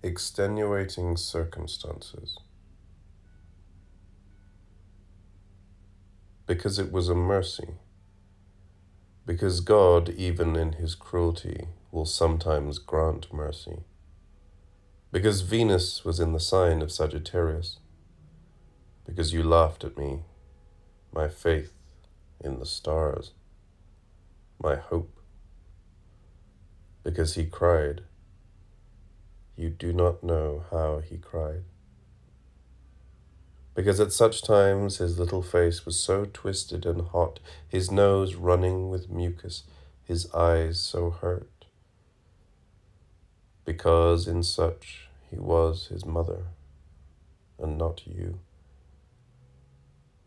Extenuating circumstances. Because it was a mercy. Because God, even in his cruelty, will sometimes grant mercy. Because Venus was in the sign of Sagittarius. Because you laughed at me, my faith in the stars, my hope. Because he cried. You do not know how he cried. Because at such times his little face was so twisted and hot, his nose running with mucus, his eyes so hurt. Because in such he was his mother, and not you.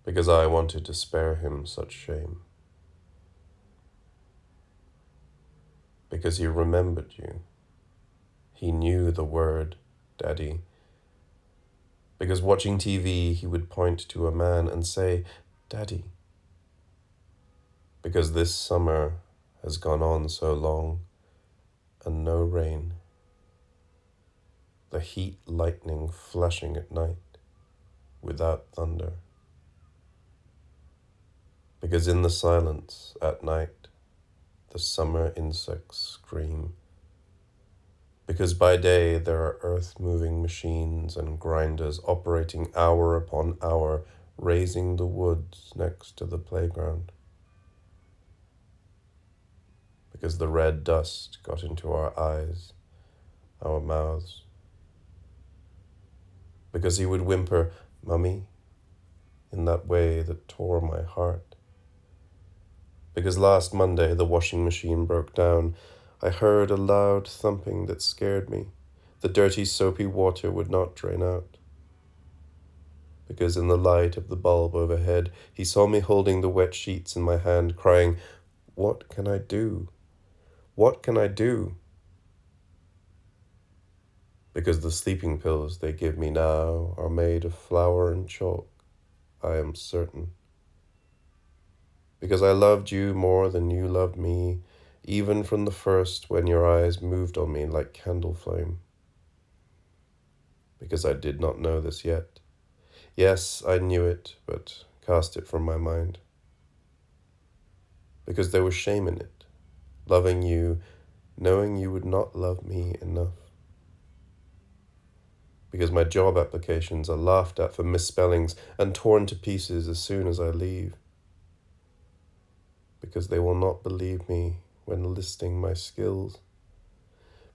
Because I wanted to spare him such shame. Because he remembered you. He knew the word, Daddy. Because watching TV, he would point to a man and say, Daddy. Because this summer has gone on so long, and no rain. The heat lightning flashing at night, without thunder. Because in the silence at night, the summer insects scream. Because by day there are earth-moving machines and grinders operating hour upon hour, raising the woods next to the playground. Because the red dust got into our eyes, our mouths. Because he would whimper, Mummy, in that way that tore my heart. Because last Monday the washing machine broke down, I heard a loud thumping that scared me. The dirty, soapy water would not drain out. Because in the light of the bulb overhead, he saw me holding the wet sheets in my hand, crying, What can I do? What can I do? Because the sleeping pills they give me now are made of flour and chalk, I am certain. Because I loved you more than you loved me, even from the first when your eyes moved on me like candle flame. Because I did not know this yet. Yes, I knew it, but cast it from my mind. Because there was shame in it, loving you, knowing you would not love me enough. Because my job applications are laughed at for misspellings and torn to pieces as soon as I leave. Because they will not believe me when listing my skills.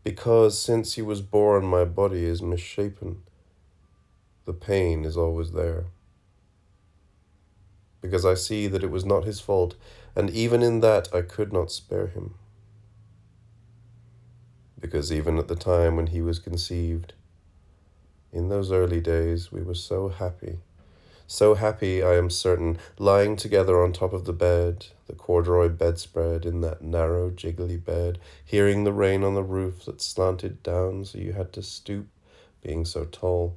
Because since he was born my body is misshapen. The pain is always there. Because I see that it was not his fault, and even in that I could not spare him. Because even at the time when he was conceived, in those early days we were so happy, I am certain, lying together on top of the bed, the corduroy bedspread in that narrow, jiggly bed, hearing the rain on the roof that slanted down so you had to stoop, being so tall.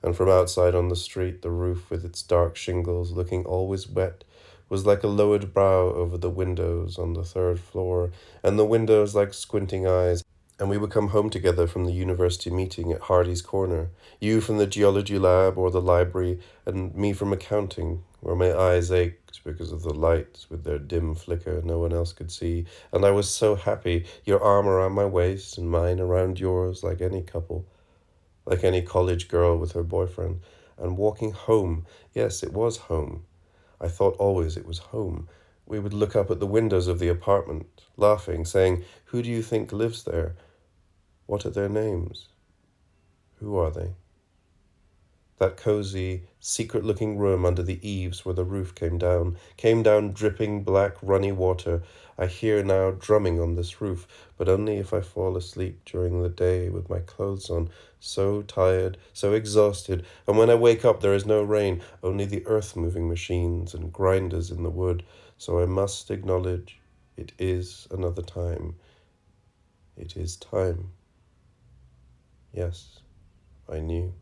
And from outside on the street, the roof with its dark shingles, looking always wet, was like a lowered brow over the windows on the third floor, and the windows like squinting eyes. And we would come home together from the university meeting at Hardy's Corner, you from the geology lab or the library, and me from accounting, where my eyes ached because of the lights with their dim flicker no one else could see. And I was so happy, your arm around my waist and mine around yours, like any couple, like any college girl with her boyfriend, and walking home. Yes, it was home. I thought always it was home. We would look up at the windows of the apartment, laughing, saying, Who do you think lives there? What are their names? Who are they? That cozy, secret-looking room under the eaves where the roof came down dripping black, runny water. I hear now drumming on this roof, but only if I fall asleep during the day with my clothes on, so tired, so exhausted, and when I wake up there is no rain, only the earth-moving machines and grinders in the wood, so I must acknowledge it is another time. It is time. Yes, I knew.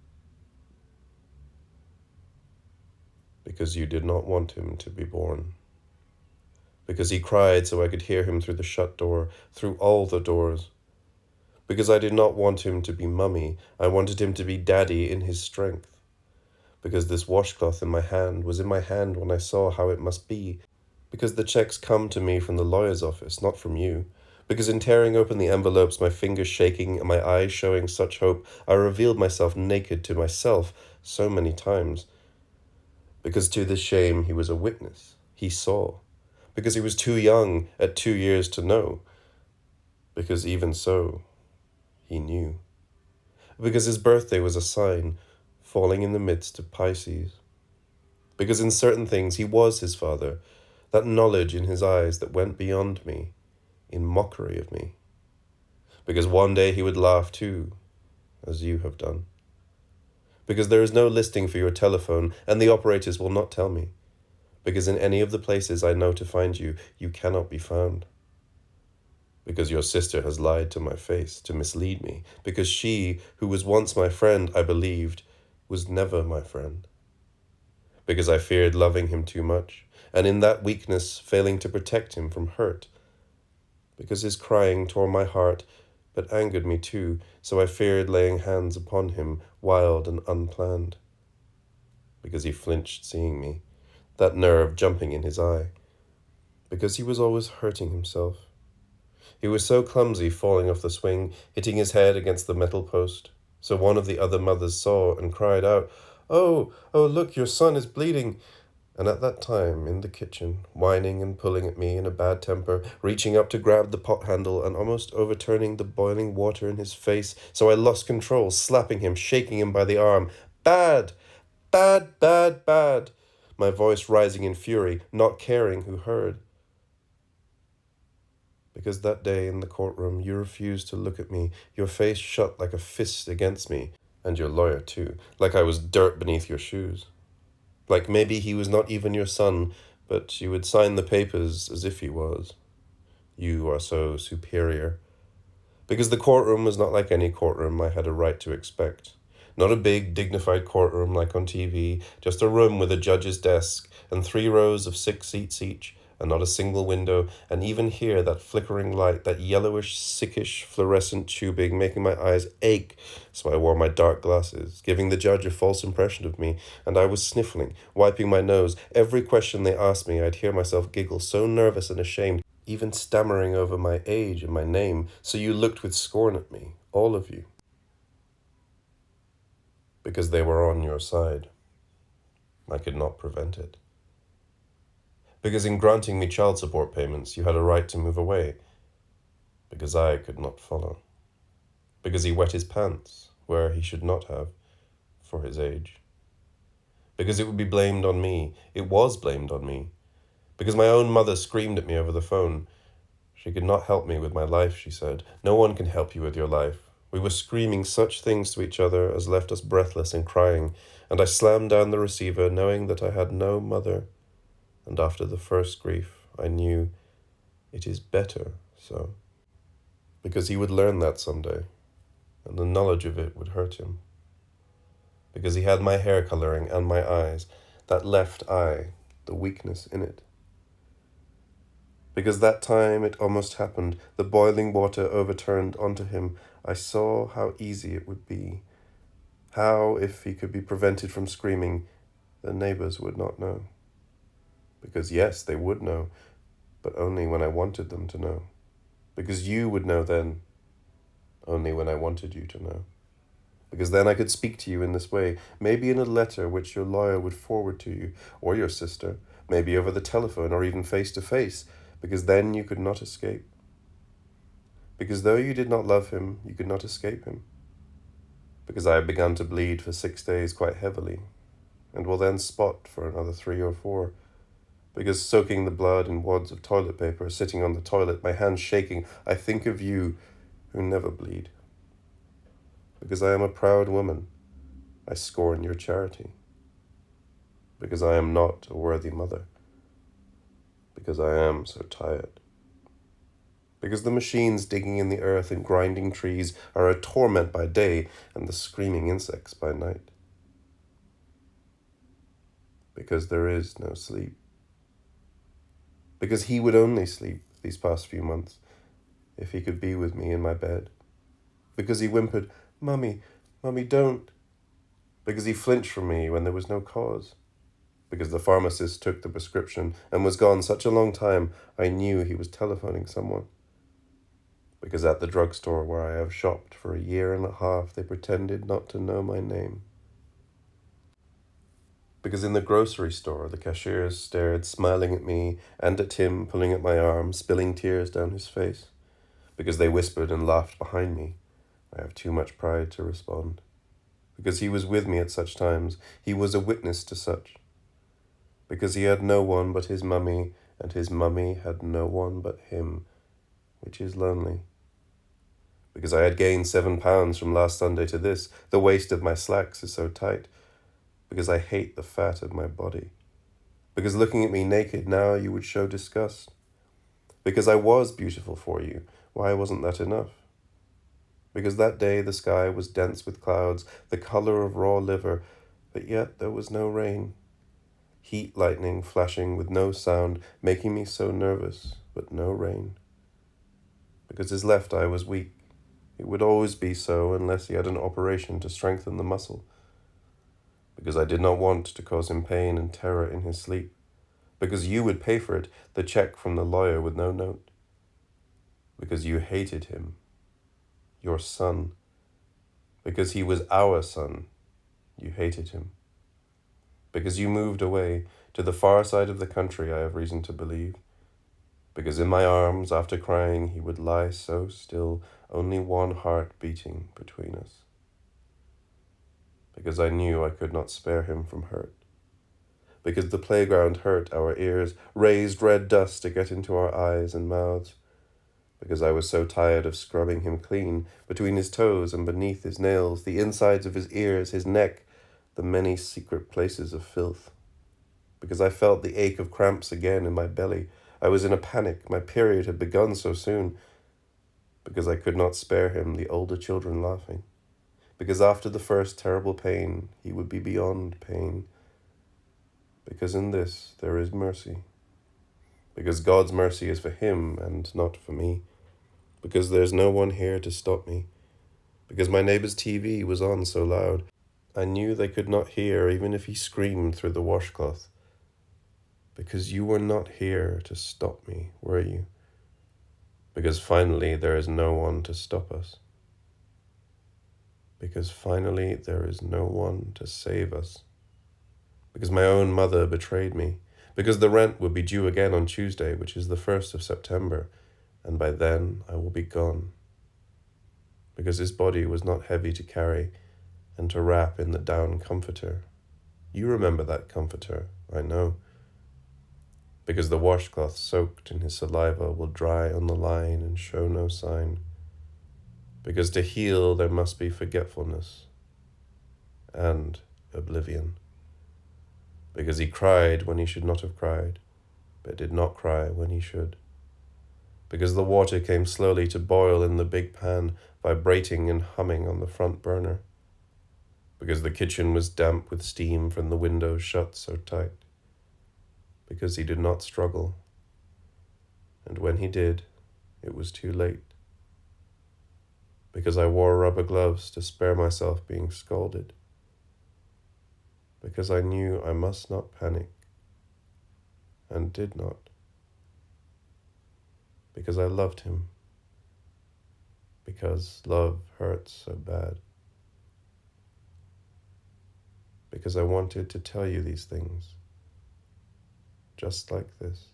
Because you did not want him to be born. Because he cried so I could hear him through the shut door, through all the doors. Because I did not want him to be mummy, I wanted him to be daddy in his strength. Because this washcloth in my hand was in my hand when I saw how it must be. Because the checks come to me from the lawyer's office, not from you. Because in tearing open the envelopes, my fingers shaking and my eyes showing such hope, I revealed myself naked to myself so many times. Because to this shame he was a witness. He saw. Because he was too young at 2 years to know. Because even so, he knew. Because his birthday was a sign, falling in the midst of Pisces. Because in certain things he was his father, that knowledge in his eyes that went beyond me, in mockery of me. Because one day he would laugh too, as you have done. Because there is no listing for your telephone, and the operators will not tell me. Because in any of the places I know to find you, you cannot be found. Because your sister has lied to my face to mislead me. Because she, who was once my friend, I believed, was never my friend. Because I feared loving him too much, and in that weakness failing to protect him from hurt. Because his crying tore my heart, but angered me too, so I feared laying hands upon him, wild and unplanned. Because he flinched seeing me, that nerve jumping in his eye. Because he was always hurting himself. He was so clumsy falling off the swing, hitting his head against the metal post. So one of the other mothers saw and cried out, "Oh, oh, look, your son is bleeding." And at that time, in the kitchen, whining and pulling at me in a bad temper, reaching up to grab the pot handle and almost overturning the boiling water in his face, so I lost control, slapping him, shaking him by the arm. "Bad! Bad, bad, bad!" My voice rising in fury, not caring who heard. Because that day in the courtroom you refused to look at me, your face shut like a fist against me, and your lawyer too, like I was dirt beneath your shoes. Like maybe he was not even your son, but you would sign the papers as if he was. You are so superior. Because the courtroom was not like any courtroom I had a right to expect. Not a big, dignified courtroom like on TV, just a room with a judge's desk and 3 rows of 6 seats each, and not a single window, and even here that flickering light, that yellowish, sickish, fluorescent tubing making my eyes ache, so I wore my dark glasses, giving the judge a false impression of me, and I was sniffling, wiping my nose. Every question they asked me, I'd hear myself giggle, so nervous and ashamed, even stammering over my age and my name, so you looked with scorn at me, all of you. Because they were on your side. I could not prevent it. Because in granting me child support payments, you had a right to move away. Because I could not follow. Because he wet his pants, where he should not have, for his age. Because it would be blamed on me. It was blamed on me. Because my own mother screamed at me over the phone. She could not help me with my life, she said. No one can help you with your life. We were screaming such things to each other as left us breathless and crying, and I slammed down the receiver knowing that I had no mother. And after the first grief, I knew it is better so. Because he would learn that someday, and the knowledge of it would hurt him. Because he had my hair coloring and my eyes, that left eye, the weakness in it. Because that time it almost happened, the boiling water overturned onto him, I saw how easy it would be. How, if he could be prevented from screaming, the neighbors would not know. Because yes, they would know, but only when I wanted them to know. Because you would know then, only when I wanted you to know. Because then I could speak to you in this way, maybe in a letter which your lawyer would forward to you, or your sister, maybe over the telephone, or even face to face, because then you could not escape. Because though you did not love him, you could not escape him. Because I had begun to bleed for 6 days quite heavily, and will then spot for another 3 or 4. Because soaking the blood in wads of toilet paper, sitting on the toilet, my hands shaking, I think of you who never bleed. Because I am a proud woman, I scorn your charity. Because I am not a worthy mother. Because I am so tired. Because the machines digging in the earth and grinding trees are a torment by day and the screaming insects by night. Because there is no sleep. Because he would only sleep these past few months if he could be with me in my bed. because he whimpered, "Mummy, Mummy, don't," because he flinched from me when there was no cause, because the pharmacist took the prescription and was gone such a long time I knew he was telephoning someone, because at the drugstore where I have shopped for a year and a half they pretended not to know my name, because in the grocery store the cashiers stared, smiling at me and at him, pulling at my arm, spilling tears down his face, because they whispered and laughed behind me. I have too much pride to respond. Because he was with me at such times, he was a witness to such. Because he had no one but his mummy, and his mummy had no one but him, which is lonely. Because I had gained 7 pounds from last Sunday to this, the waist of my slacks is so tight. Because I hate the fat of my body. Because looking at me naked now you would show disgust. Because I was beautiful for you, why wasn't that enough? Because that day the sky was dense with clouds, the color of raw liver, but yet there was no rain. Heat lightning flashing with no sound, making me so nervous, but no rain. Because his left eye was weak. It would always be so unless he had an operation to strengthen the muscle. Because I did not want to cause him pain and terror in his sleep. Because you would pay for it, the check from the lawyer with no note. Because you hated him. Your son. Because he was our son. You hated him. Because you moved away to the far side of the country, I have reason to believe. Because in my arms, after crying, he would lie so still, only one heart beating between us. Because I knew I could not spare him from hurt. Because the playground hurt our ears, raised red dust to get into our eyes and mouths. Because I was so tired of scrubbing him clean, between his toes and beneath his nails, the insides of his ears, his neck, the many secret places of filth. Because I felt the ache of cramps again in my belly. I was in a panic. My period had begun so soon. Because I could not spare him the older children laughing. Because after the first terrible pain, he would be beyond pain. Because in this there is mercy. Because God's mercy is for him and not for me. Because there's no one here to stop me. Because my neighbor's TV was on so loud. I knew they could not hear even if he screamed through the washcloth. Because you were not here to stop me, were you? Because finally there is no one to stop us. Because finally there is no one to save us. Because my own mother betrayed me. Because the rent would be due again on Tuesday, which is the 1st of September, and by then I will be gone. Because his body was not heavy to carry and to wrap in the down comforter. You remember that comforter, I know. Because the washcloth soaked in his saliva will dry on the line and show no sign. Because to heal there must be forgetfulness and oblivion. Because he cried when he should not have cried, but did not cry when he should. Because the water came slowly to boil in the big pan, vibrating and humming on the front burner. Because the kitchen was damp with steam from the windows shut so tight. Because he did not struggle. And when he did, it was too late. Because I wore rubber gloves to spare myself being scalded. Because I knew I must not panic, and did not. Because I loved him. Because love hurts so bad. Because I wanted to tell you these things, just like this.